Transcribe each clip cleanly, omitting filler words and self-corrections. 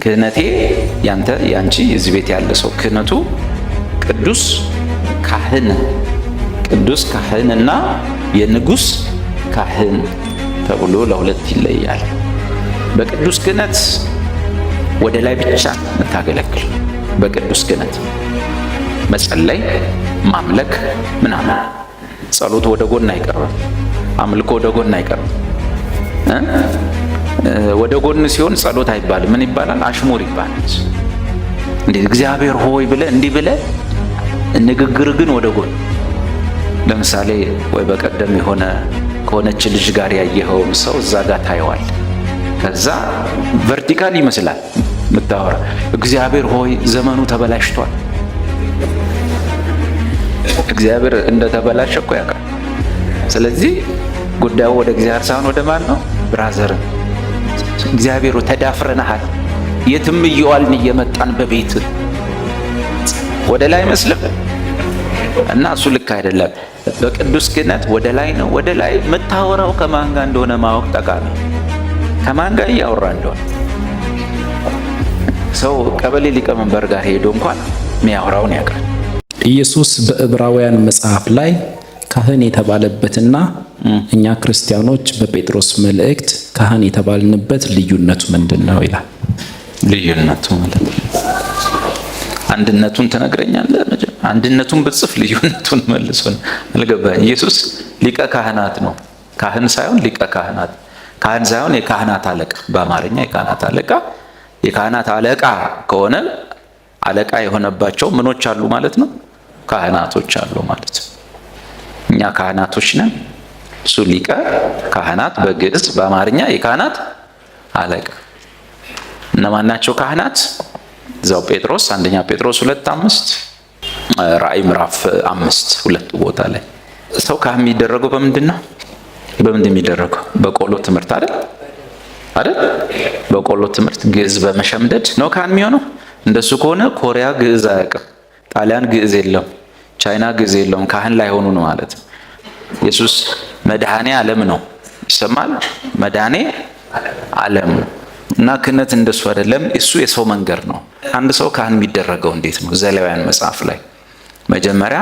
ክህነቴ ያንተ ያንቺ እዚህ ቤት ያለ ሰው ክህነቱ ቅዱስ ካህንና የንጉሥ ካህን ተብሎ ለሁለት ይለያል። በቅዱስ ክህነት ወደ ላይ ብቻ የምታገለግል፣ በቅዱስ ክህነት መጸለይ፣ ማምለክ ምናምን፣ ጸሎት ወደ ጎን አይቀርም፣ አምልኮ ወደ ጎን አይቀርም። ወደ ጎን ሲሆን ጸሎት አይባልም። ምን ይባላል? አሽሙር ይባላል። እንዴ እግዚአብሔር ሆይ ብለህ እንዲህ ብለህ ንግግር ግን ወደ ጎን። ለምሳሌ ወይ በቀደም ከሆነች ልጅ ጋር ያየኸውን ሰው እዛ ጋር ታየዋል። ከዛ ቨርቲካል ይመስላል ምታወራ። እግዚአብሔር ሆይ ዘመኑ ተበላሽቷል። እግዚአብሔር እንደተበላሸ እኮ ያውቃል። ስለዚህ ጉዳዩ ወደ እግዚአብሔር ሳይሆን ወደ ማን ነው? ብራዘር እግዚአብሔር ተዳፍረናል፣ የትም እየዋልን እየመጣን በቤት ወደ ላይ አይመስልም። እና እሱ ልክ አይደለም። በቅዱስ ክህነት ወደ ላይ ነው። ወደ ላይ የምታወራው ከማን ጋር እንደሆነ ማወቅ ጠቃሚ። ከማን ጋር እያወራ እንደሆነ ሰው ቀበሌ ሊቀመንበር ጋር ሄዶ እንኳን የሚያወራውን ያውቃል። ኢየሱስ በዕብራውያን መጽሐፍ ላይ ካህን የተባለበትና እኛ ክርስቲያኖች በጴጥሮስ መልእክት ካህን የተባልንበት ልዩነቱ ምንድን ነው ይላል። ልዩነቱ ማለት አንድነቱን ትነግረኛለህ? አንድነቱን ብጽፍ ልዩነቱን መልሶን አልገባኝ። ኢየሱስ ሊቀ ካህናት ነው። ካህን ሳይሆን ሊቀ ካህናት፣ ካህን ሳይሆን የካህናት አለቃ። በአማርኛ የካህናት አለቃ። የካህናት አለቃ ከሆነ አለቃ የሆነባቸው ምኖች አሉ ማለት ነው? ካህናቶች አሉ ማለት ነው። እኛ ካህናቶች ነን። እሱ ሊቀ ካህናት በግዕዝ፣ በአማርኛ የካህናት አለቃ። እነማን ናቸው ካህናት? እዛው ጴጥሮስ አንደኛ ጴጥሮስ 2:5 ራእይ ምዕራፍ 5 ሁለት ቦታ ላይ ሰው ካህን የሚደረገው በምንድን ነው? በምንድን የሚደረገው? በቆሎ ትምህርት አይደል? በቆሎ ትምህርት ግዕዝ በመሸምደድ ነው ካህን የሚሆነው። እንደሱ ከሆነ ኮሪያ ግዕዝ አያውቅም፣ ጣሊያን ግዕዝ የለውም፣ ቻይና ግዕዝ የለውም፣ ካህን ላይ ሆኑ ነው ማለት ነው። ኢየሱስ መድኃኔ ዓለም ነው። ይሰማል? መድኃኔ ዓለም ነው። እና ክህነት እንደሱ አይደለም። እሱ የሰው መንገድ ነው። አንድ ሰው ካህን የሚደረገው እንዴት ነው? ዘሌዋውያን መጽሐፍ ላይ መጀመሪያ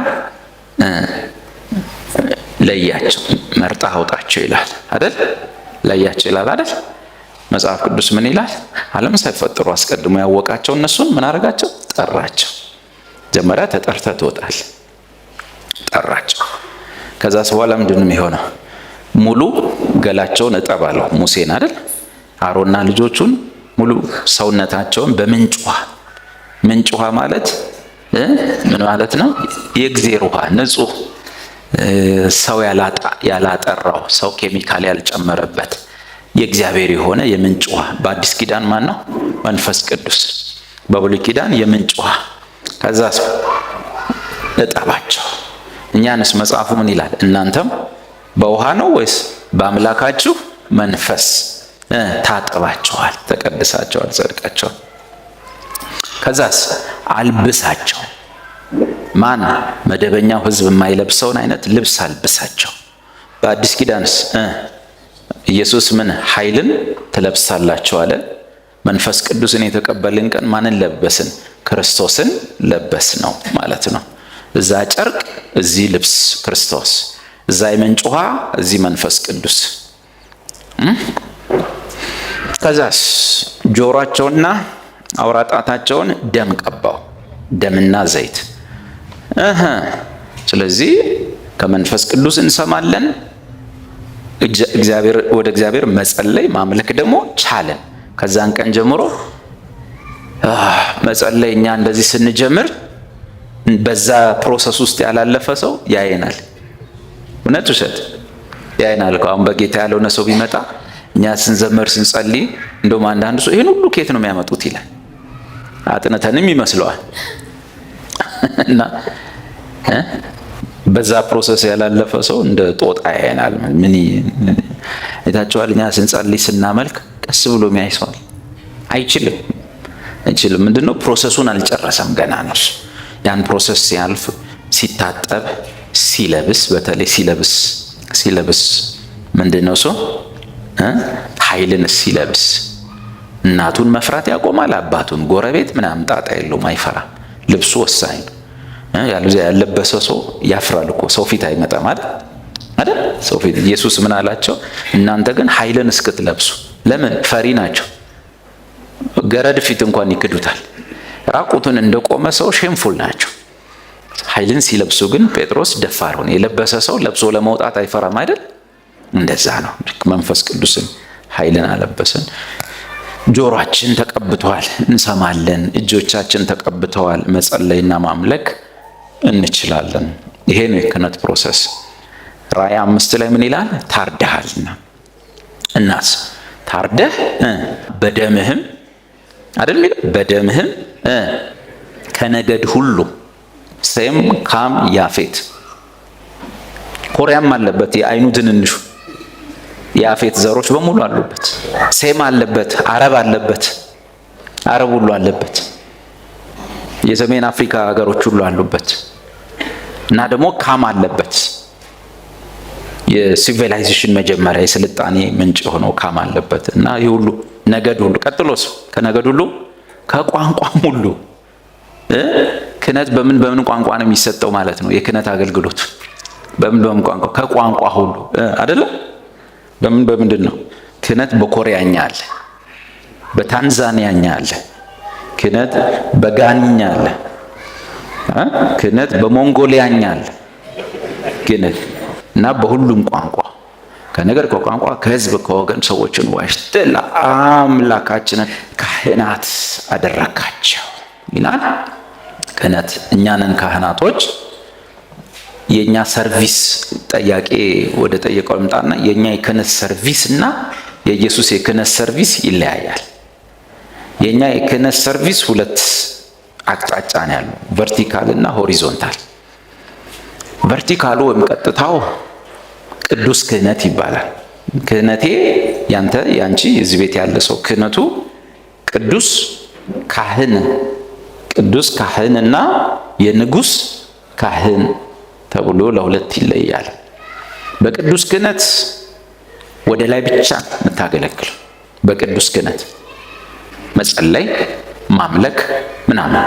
ለያቸው፣ መርጣ አውጣቸው ይላል አይደል? ለያቸው ይላል አይደል? መጽሐፍ ቅዱስ ምን ይላል? ዓለም ሳይፈጠሩ አስቀድሞ ያወቃቸው እነሱን ምን አደረጋቸው? ጠራቸው። መጀመሪያ ተጠርተህ ትወጣል። ጠራቸው። ከዛስ በኋላ ምንድን ነው የሆነው? ሙሉ ገላቸውን እጠባለሁ ሙሴን አይደል? አሮንና ልጆቹን ሙሉ ሰውነታቸውን በምንጭ ውሃ። ምንጭ ውሃ ማለት ምን ማለት ነው? የእግዚአብሔር ውሃ፣ ንጹህ ሰው ያላጠራው፣ ሰው ኬሚካል ያልጨመረበት የእግዚአብሔር የሆነ የምንጭ ውሃ። በአዲስ ኪዳን ማን ነው? መንፈስ ቅዱስ። በብሉይ ኪዳን የምንጭ ውሃ። ከዛስ እጠባቸው። እኛንስ መጽሐፉ ምን ይላል? እናንተም በውሃ ነው ወይስ በአምላካችሁ መንፈስ ታጥባቸዋል፣ ተቀድሳቸዋል፣ ጸድቃቸዋል። ከዛስ አልብሳቸው። ማን? መደበኛው ሕዝብ የማይለብሰውን አይነት ልብስ አልብሳቸው። በአዲስ ኪዳንስ ኢየሱስ ምን ኃይልን ትለብሳላችሁ አለ። መንፈስ ቅዱስን የተቀበልን ቀን ማንን ለበስን? ክርስቶስን ለበስ ነው ማለት ነው። እዛ ጨርቅ፣ እዚህ ልብስ ክርስቶስ፣ እዛ የምንጭ ውሃ፣ እዚህ መንፈስ ቅዱስ። ከዛስ ጆሮአቸውና አውራጣታቸውን ደም ቀባው፣ ደምና ዘይት። ስለዚህ ከመንፈስ ቅዱስ እንሰማለን። ወደ እግዚአብሔር መጸለይ ማምለክ ደግሞ ቻለን። ከዛን ቀን ጀምሮ መጸለይ እኛ እንደዚህ ስንጀምር በዛ ፕሮሰስ ውስጥ ያላለፈ ሰው ያየናል። እውነት ውሸት ያየናል። አሁን በጌታ ያልሆነ ሰው ቢመጣ እኛ ስንዘመር ስንጸልይ እንደውም አንዳንድ ሰው ይሄን ሁሉ ኬት ነው የሚያመጡት ይላል። አጥነተንም ይመስለዋል። እና በዛ ፕሮሰስ ያላለፈ ሰው እንደ ጦጣ ያየናል። ምን አይታችኋል? እኛ ስንጸልይ ስናመልክ ቀስ ብሎ የሚያይ ሰው አይችልም። ምንድነው? ፕሮሰሱን አልጨረሰም፣ ገና ነው። ያን ፕሮሰስ ሲያልፍ፣ ሲታጠብ፣ ሲለብስ፣ በተለይ ሲለብስ ምንድነው? ሰው ኃይልን ሲለብስ እናቱን መፍራት ያቆማል፣ አባቱን፣ ጎረቤት ምናምን ጣጣ የለውም፣ አይፈራም። ልብሱ ወሳኝ ነው። ያለበሰ ሰው ያፍራል እኮ ሰው ፊት አይመጣም አይደል? ሰው ፊት ኢየሱስ ምን አላቸው? እናንተ ግን ኃይልን እስክትለብሱ። ለምን? ፈሪ ናቸው። ገረድ ፊት እንኳን ይክዱታል። ራቁቱን እንደቆመ ሰው ሼምፉል ናቸው። ኃይልን ሲለብሱ ግን ጴጥሮስ ደፋር ሆነ። የለበሰ ሰው ለብሶ ለመውጣት አይፈራም አይደል? እንደዛ ነው። መንፈስ ቅዱስን ኃይልን አለበሰን። ጆሮአችን ተቀብቷል፣ እንሰማለን። እጆቻችን ተቀብተዋል፣ መጸለይና ማምለክ እንችላለን። ይሄ ነው የክህነት ፕሮሰስ። ራእይ 5 ላይ ምን ይላል? ታርደሃልና። እናስ ታርደህ በደምህም አይደል የሚለው? በደምህም ከነገድ ሁሉ ሴም፣ ካም፣ ያፌት፣ ኮሪያም አለበት፣ የአይኑ ትንንሹ የአፌት ዘሮች በሙሉ አሉበት። ሴም አለበት፣ አረብ አለበት፣ አረብ ሁሉ አለበት። የሰሜን አፍሪካ ሀገሮች ሁሉ አሉበት። እና ደግሞ ካም አለበት። የሲቪላይዜሽን መጀመሪያ የስልጣኔ ምንጭ የሆነው ካም አለበት። እና ይህ ሁሉ ነገድ ሁሉ ቀጥሎስ ከነገድ ሁሉ ከቋንቋም ሁሉ ክህነት በምን ቋንቋ ነው የሚሰጠው ማለት ነው? የክህነት አገልግሎት በምን ቋንቋ? ከቋንቋ ሁሉ አይደለም። በምንድን ነው? ክህነት በኮሪያኛ አለ፣ በታንዛኒያኛ አለ፣ ክህነት በጋኒኛ አለ፣ ክህነት በሞንጎሊያኛ አለ። ክህነት እና በሁሉም ቋንቋ ከነገር ከቋንቋ ከህዝብ ከወገን ሰዎችን ዋጅተህ ለአምላካችንን ካህናት አደረካቸው ይላል። ክህነት እኛንን ካህናቶች የኛ ሰርቪስ ጠያቄ ወደ ጠየቀው ልምጣና የኛ የክህነት ሰርቪስ እና የኢየሱስ የክህነት ሰርቪስ ይለያያል። የኛ የክህነት ሰርቪስ ሁለት አቅጣጫ ነው ያለው፣ ቨርቲካል እና ሆሪዞንታል። ቨርቲካሉ ወይም ቀጥታው ቅዱስ ክህነት ይባላል። ክህነቴ ያንተ ያንቺ እዚህ ቤት ያለ ሰው ክህነቱ ቅዱስ ካህንና የንጉስ ካህን ተብሎ ለሁለት ይለያል። በቅዱስ ክህነት ወደ ላይ ብቻ የምታገለግል፣ በቅዱስ ክህነት መጸለይ፣ ማምለክ ምናምን።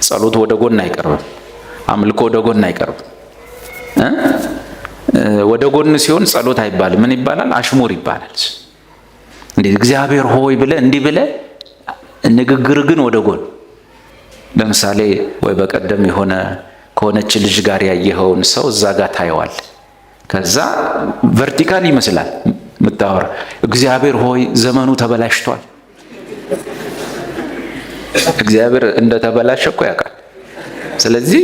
ጸሎት ወደ ጎን አይቀርብም፣ አምልኮ ወደ ጎን አይቀርብም። ወደ ጎን ሲሆን ጸሎት አይባልም። ምን ይባላል? አሽሙር ይባላል። እንዴ እግዚአብሔር ሆይ ብለህ እንዲህ ብለህ ንግግር ግን ወደ ጎን። ለምሳሌ ወይ በቀደም ከሆነች ልጅ ጋር ያየኸውን ሰው እዛ ጋር ታየዋል። ከዛ ቨርቲካል ይመስላል ምታወራ። እግዚአብሔር ሆይ ዘመኑ ተበላሽቷል። እግዚአብሔር እንደተበላሸ እኮ ያውቃል። ስለዚህ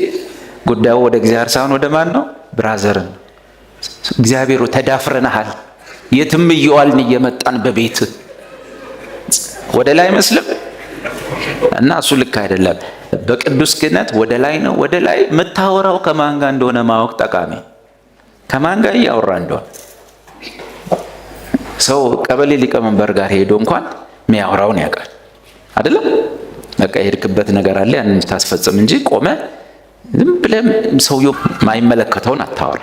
ጉዳዩ ወደ እግዚአብሔር ሳይሆን ወደ ማን ነው? ብራዘርን እግዚአብሔር ተዳፍረናል፣ የትም እየዋልን እየመጣን በቤት ወደ ላይ አይመስልም። እና እሱ ልክ አይደለም። በቅዱስ ክህነት ወደ ላይ ነው። ወደ ላይ የምታወራው ከማን ጋር እንደሆነ ማወቅ ጠቃሚ። ከማን ጋር እያወራ እንደሆነ ሰው ቀበሌ ሊቀመንበር ጋር ሄዶ እንኳን የሚያወራውን ያውቃል አይደለም? በቃ የሄድክበት ነገር አለ፣ ያንን ታስፈጽም እንጂ ቆመ ዝም ብለህ ሰውየው ማይመለከተውን አታወራ።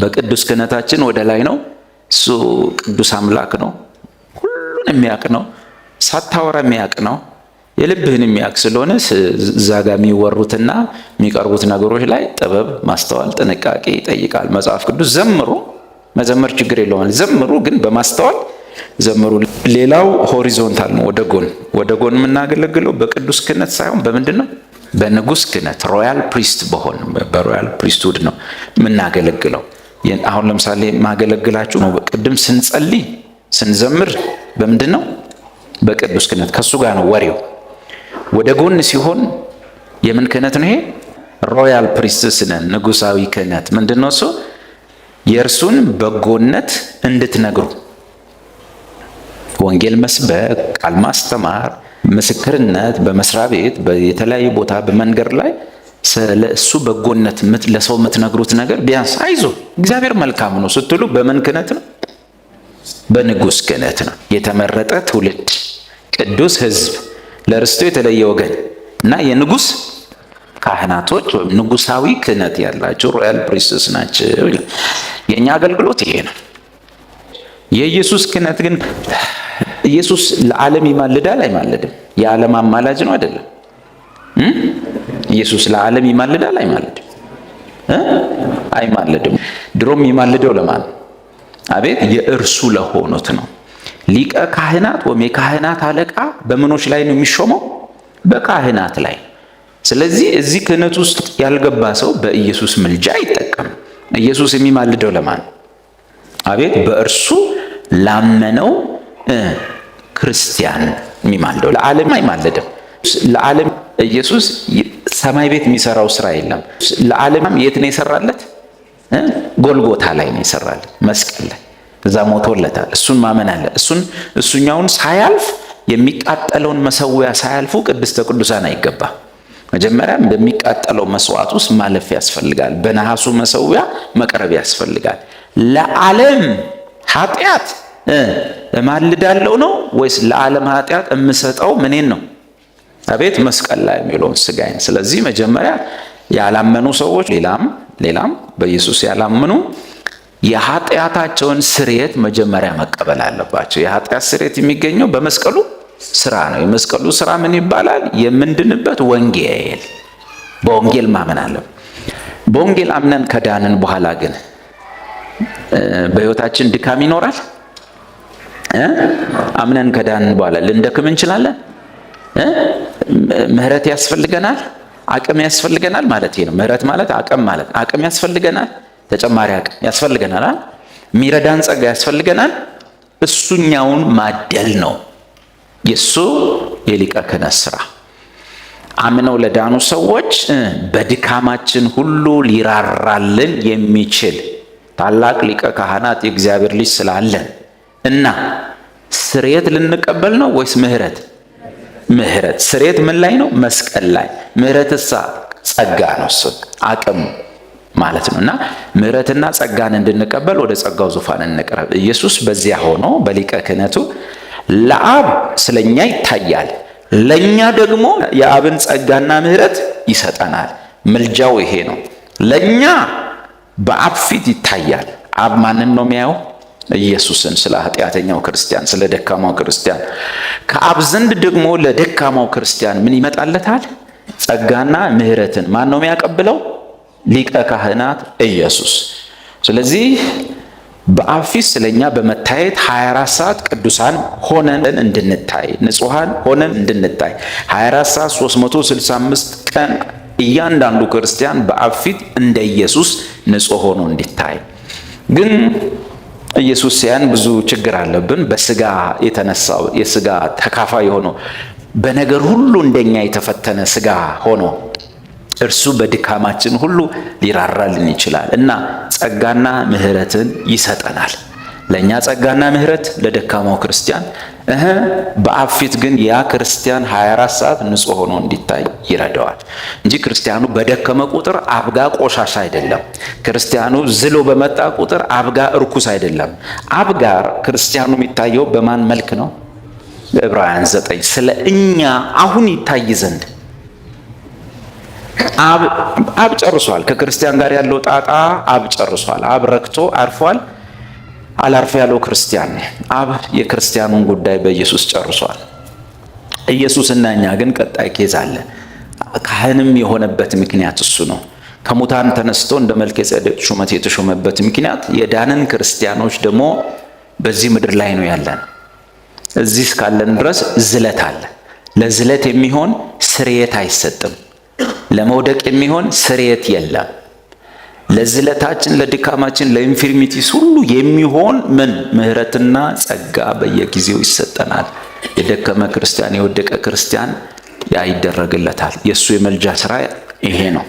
በቅዱስ ክህነታችን ወደ ላይ ነው። እሱ ቅዱስ አምላክ ነው፣ ሁሉን የሚያውቅ ነው፣ ሳታወራ የሚያውቅ ነው፣ የልብህን የሚያውቅ ስለሆነ እዛ ጋር የሚወሩትና የሚቀርቡት ነገሮች ላይ ጥበብ፣ ማስተዋል፣ ጥንቃቄ ይጠይቃል። መጽሐፍ ቅዱስ ዘምሩ፣ መዘመር ችግር የለውም፣ ዘምሩ ግን በማስተዋል ዘምሩ። ሌላው ሆሪዞንታል ነው፣ ወደ ጎን የምናገለግለው በቅዱስ ክህነት ሳይሆን በምንድን ነው? በንጉስ ክህነት ሮያል ፕሪስት በሮያል ፕሪስትሁድ ነው የምናገለግለው። አሁን ለምሳሌ ማገለግላችሁ ነው። ቅድም ስንጸልይ ስንዘምር በምንድን ነው? በቅዱስ ክህነት። ከሱ ጋር ነው ወሬው። ወደ ጎን ሲሆን የምን ክህነት ነው ይሄ? ሮያል ፕሪስትስ ነን፣ ንጉሳዊ ክህነት። ምንድን ነው እሱ? የእርሱን በጎነት እንድትነግሩ፣ ወንጌል መስበክ፣ ቃል ማስተማር፣ ምስክርነት፣ በመስሪያ ቤት የተለያዩ ቦታ በመንገድ ላይ ስለ እሱ በጎነት ለሰው የምትነግሩት ነገር ቢያንስ አይዞ እግዚአብሔር መልካም ነው ስትሉ በምን ክህነት ነው? በንጉስ ክህነት ነው። የተመረጠ ትውልድ፣ ቅዱስ ሕዝብ፣ ለርስቱ የተለየ ወገን እና የንጉስ ካህናቶች ወይም ንጉሳዊ ክህነት ያላቸው ሮያል ፕሪስትስ ናቸው። የእኛ አገልግሎት ይሄ ነው። የኢየሱስ ክህነት ግን ኢየሱስ ለዓለም ይማልዳል አይማልድም? የዓለም አማላጅ ነው አይደለም? ኢየሱስ ለዓለም ይማልዳል አይማልድም? አይማልድም። ድሮም የሚማልደው ለማን? አቤት የእርሱ ለሆኑት ነው። ሊቀ ካህናት ወይም የካህናት አለቃ በምኖች ላይ ነው የሚሾመው? በካህናት ላይ። ስለዚህ እዚህ ክህነት ውስጥ ያልገባ ሰው በኢየሱስ ምልጃ አይጠቀም። ኢየሱስ የሚማልደው ለማን? አቤት በእርሱ ላመነው ክርስቲያን የሚማልደው። ለዓለም አይማልድም። ለዓለም ኢየሱስ ሰማይ ቤት የሚሰራው ስራ የለም። ለዓለም የት ነው የሰራለት? ጎልጎታ ላይ ነው የሰራለት፣ መስቀል ላይ እዛ ሞቶለታል። እሱን ማመን አለ። እሱኛውን ሳያልፍ የሚቃጠለውን መሰዊያ ሳያልፉ ቅድስተ ቅዱሳን አይገባም። መጀመሪያም በሚቃጠለው መስዋዕት ውስጥ ማለፍ ያስፈልጋል። በነሐሱ መሰዊያ መቅረብ ያስፈልጋል። ለዓለም ኃጢአት እማልዳለሁ ነው ወይስ ለዓለም ኃጢአት እምሰጠው ምኔን ነው? አቤት መስቀል ላይ የሚለውን ስጋዬን። ስለዚህ መጀመሪያ ያላመኑ ሰዎች ሌላም በኢየሱስ ያላመኑ የኃጢአታቸውን ስርየት መጀመሪያ መቀበል አለባቸው። የኃጢአት ስርየት የሚገኘው በመስቀሉ ስራ ነው። የመስቀሉ ስራ ምን ይባላል? የምንድንበት ወንጌል። በወንጌል ማመን አለ። በወንጌል አምነን ከዳንን በኋላ ግን በሕይወታችን ድካም ይኖራል። አምነን ከዳንን በኋላ ልንደክም እንችላለን። ምህረት ያስፈልገናል። አቅም ያስፈልገናል ማለት ነው። ምህረት ማለት አቅም ያስፈልገናል። ተጨማሪ አቅም ያስፈልገናል። የሚረዳን ጸጋ ያስፈልገናል። እሱኛውን ማደል ነው የሱ የሊቀ ክህነት ስራ። አምነው ለዳኑ ሰዎች በድካማችን ሁሉ ሊራራልን የሚችል ታላቅ ሊቀ ካህናት የእግዚአብሔር ልጅ ስላለን እና ስርየት ልንቀበል ነው ወይስ ምህረት? ምህረት። ስርየት ምን ላይ ነው? መስቀል ላይ። ምህረትሳ ጸጋ ነው፣ እሱ አቅም ማለት ነው። እና ምህረትና ጸጋን እንድንቀበል ወደ ጸጋው ዙፋን እንቅረብ። ኢየሱስ በዚያ ሆኖ በሊቀ ክህነቱ ለአብ ስለኛ ይታያል፣ ለኛ ደግሞ የአብን ጸጋና ምህረት ይሰጠናል። ምልጃው ይሄ ነው። ለኛ በአብ ፊት ይታያል። አብ ማንን ነው የሚያየው? ኢየሱስን። ስለ ኃጢአተኛው ክርስቲያን፣ ስለ ደካማው ክርስቲያን። ከአብ ዘንድ ደግሞ ለደካማው ክርስቲያን ምን ይመጣለታል? ጸጋና ምህረትን ማን ነው የሚያቀብለው? ሊቀ ካህናት ኢየሱስ። ስለዚህ በአብ ፊት ስለኛ በመታየት 24 ሰዓት ቅዱሳን ሆነን እንድንታይ፣ ንጹሐን ሆነን እንድንታይ 24 ሰዓት 365 ቀን እያንዳንዱ ክርስቲያን በአብ ፊት እንደ ኢየሱስ ንጹሕ ሆኖ እንዲታይ። ግን ኢየሱስ ሲያን ብዙ ችግር አለብን። በስጋ የተነሳው የስጋ ተካፋይ ሆኖ በነገር ሁሉ እንደኛ የተፈተነ ስጋ ሆኖ እርሱ በድካማችን ሁሉ ሊራራልን ይችላል እና ጸጋና ምህረትን ይሰጠናል። ለእኛ ጸጋና ምህረት፣ ለደካማው ክርስቲያን በአብ ፊት ግን ያ ክርስቲያን 24 ሰዓት ንጹሕ ሆኖ እንዲታይ ይረዳዋል እንጂ ክርስቲያኑ በደከመ ቁጥር አብጋ ቆሻሻ አይደለም። ክርስቲያኑ ዝሎ በመጣ ቁጥር አብጋ እርኩስ አይደለም። አብጋር ክርስቲያኑ የሚታየው በማን መልክ ነው? ዕብራውያን 9 ስለ እኛ አሁን ይታይ ዘንድ አብ ጨርሷል። ከክርስቲያን ጋር ያለው ጣጣ አብ ጨርሷል። አብ ረክቶ አርፏል። አላርፍ ያለው ክርስቲያን አብ የክርስቲያኑን ጉዳይ በኢየሱስ ጨርሷል። ኢየሱስና እኛ ግን ቀጣይ ኬዝ አለ። ካህንም የሆነበት ምክንያት እሱ ነው። ከሙታን ተነስቶ እንደ መልከጼዴቅ ሹመት የተሾመበት ምክንያት የዳንን ክርስቲያኖች ደግሞ በዚህ ምድር ላይ ነው ያለን። እዚህ እስካለን ድረስ ዝለት አለ። ለዝለት የሚሆን ስርየት አይሰጥም። ለመውደቅ የሚሆን ስርየት የለም። ለዝለታችን፣ ለድካማችን፣ ለኢንፊርሚቲስ ሁሉ የሚሆን ምን ምህረትና ጸጋ በየጊዜው ይሰጠናል። የደከመ ክርስቲያን፣ የወደቀ ክርስቲያን ያ ይደረግለታል። የእሱ የመልጃ ስራ ይሄ ነው።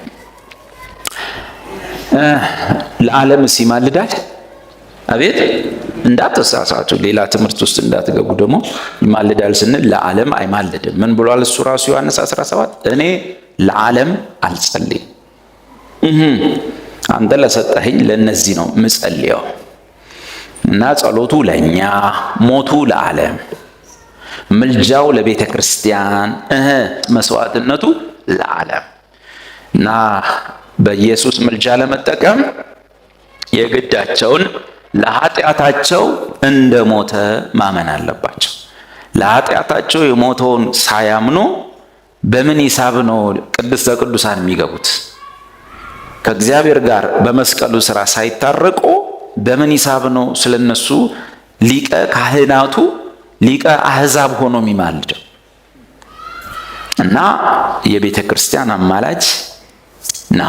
ለዓለምስ ይማልዳል? አቤት እንዳትሳሳቱ፣ ሌላ ትምህርት ውስጥ እንዳትገቡ። ደግሞ ይማልዳል ስንል ለዓለም አይማልድም። ምን ብሏል እሱ ራሱ? ዮሐንስ 17 እኔ ለዓለም አልጸልይም፣ አንተ ለሰጠኸኝ ለነዚህ ነው ምጸልየው። እና ጸሎቱ ለኛ፣ ሞቱ ለዓለም፣ ምልጃው ለቤተ ክርስቲያን፣ መስዋዕትነቱ ለዓለም። እና በኢየሱስ ምልጃ ለመጠቀም የግዳቸውን ለኃጢአታቸው እንደሞተ ማመን አለባቸው። ለኃጢአታቸው የሞተውን ሳያምኑ በምን ሂሳብ ነው ቅድስተ ቅዱሳን የሚገቡት? ከእግዚአብሔር ጋር በመስቀሉ ሥራ ሳይታረቁ በምን ሂሳብ ነው ስለነሱ ሊቀ ካህናቱ ሊቀ አሕዛብ ሆኖ የሚማልደው? እና የቤተ ክርስቲያን አማላጅ ና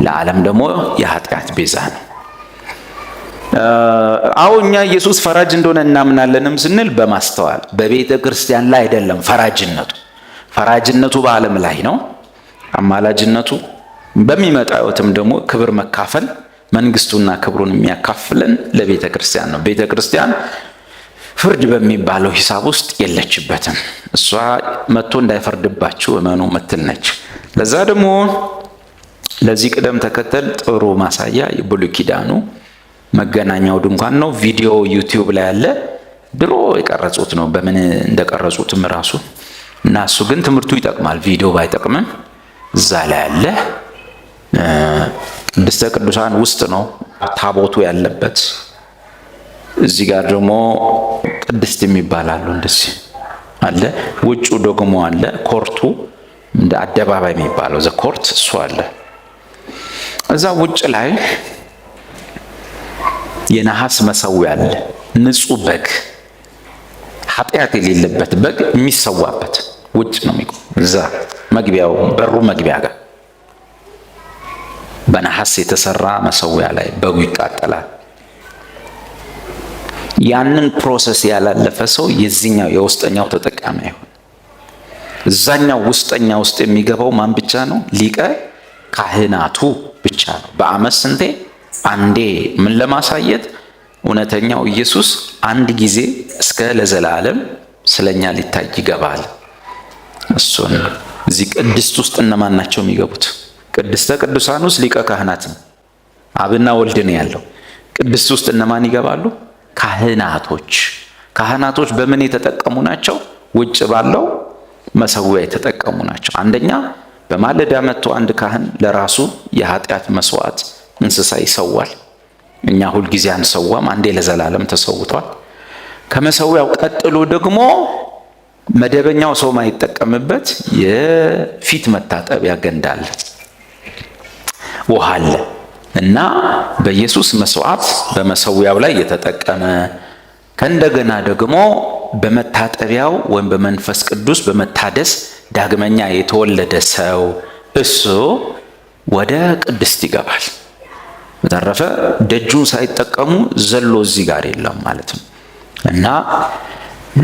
ለዓለም ደግሞ የኃጢአት ቤዛ ነው። አዎ እኛ ኢየሱስ ፈራጅ እንደሆነ እናምናለንም ስንል በማስተዋል በቤተ ክርስቲያን ላይ አይደለም። ፈራጅነቱ በዓለም ላይ ነው። አማላጅነቱ በሚመጣው ሕይወትም ደግሞ ክብር መካፈል መንግስቱና ክብሩን የሚያካፍለን ለቤተ ክርስቲያን ነው። ቤተ ክርስቲያን ፍርድ በሚባለው ሂሳብ ውስጥ የለችበትም። እሷ መጥቶ እንዳይፈርድባችሁ እመኑ ምትል ነች። ለዛ ደግሞ ለዚህ ቅደም ተከተል ጥሩ ማሳያ የብሉይ ኪዳኑ መገናኛው ድንኳን ነው። ቪዲዮ ዩቲዩብ ላይ ያለ ድሮ የቀረጹት ነው፣ በምን እንደቀረጹትም ራሱ እና እሱ ግን ትምህርቱ ይጠቅማል። ቪዲዮ ባይጠቅምም እዛ ላይ ያለ ቅድስተ ቅዱሳን ውስጥ ነው ታቦቱ ያለበት። እዚህ ጋር ደግሞ ቅድስት የሚባላሉ እንደዚህ አለ። ውጩ ደግሞ አለ ኮርቱ፣ እንደ አደባባይ የሚባለው ዘ ኮርት እሱ አለ። እዛ ውጭ ላይ የነሐስ መሰዊያ አለ። ንጹህ በግ ኃጢአት የሌለበት በግ የሚሰዋበት ውጭ ነው የሚቆም። እዛ መግቢያው በሩ መግቢያ ጋር በነሐስ የተሰራ መሰዊያ ላይ በጉ ይቃጠላል። ያንን ፕሮሰስ ያላለፈ ሰው የዚህኛው የውስጠኛው ተጠቃሚ አይሆን። እዛኛው ውስጠኛ ውስጥ የሚገባው ማን ብቻ ነው? ሊቀ ካህናቱ ብቻ ነው። በዓመት ስንቴ? አንዴ። ምን ለማሳየት? እውነተኛው ኢየሱስ አንድ ጊዜ እስከ ለዘላለም ስለኛ ሊታይ ይገባል። እሱን እዚህ ቅድስት ውስጥ እነማን ናቸው የሚገቡት? ቅድስተ ቅዱሳን ውስጥ ሊቀ ካህናት ነው፣ አብና ወልድ ነው ያለው። ቅድስት ውስጥ እነማን ይገባሉ? ካህናቶች። ካህናቶች በምን የተጠቀሙ ናቸው? ውጭ ባለው መሰዊያ የተጠቀሙ ናቸው። አንደኛ በማለዳ መጥቶ አንድ ካህን ለራሱ የኃጢአት መስዋዕት እንስሳ ይሰዋል። እኛ ሁልጊዜ አንሰዋም፣ አንዴ ለዘላለም ተሰውቷል። ከመሰዊያው ቀጥሎ ደግሞ መደበኛው ሰው ማይጠቀምበት የፊት መታጠቢያ ገንዳ አለ፣ ውሃ አለ እና በኢየሱስ መስዋዕት በመሰዊያው ላይ የተጠቀመ ከእንደገና ደግሞ በመታጠቢያው ወይም በመንፈስ ቅዱስ በመታደስ ዳግመኛ የተወለደ ሰው እሱ ወደ ቅድስት ይገባል። በተረፈ ደጁን ሳይጠቀሙ ዘሎ እዚህ ጋር የለም ማለት ነው። እና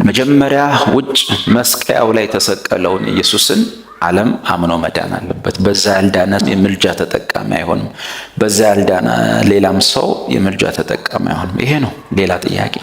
መጀመሪያ ውጭ መስቀያው ላይ የተሰቀለውን ኢየሱስን ዓለም አምኖ መዳን አለበት። በዛ ያልዳነ የምልጃ ተጠቃሚ አይሆንም። በዛ ያልዳነ ሌላም ሰው የምልጃ ተጠቃሚ አይሆንም። ይሄ ነው። ሌላ ጥያቄ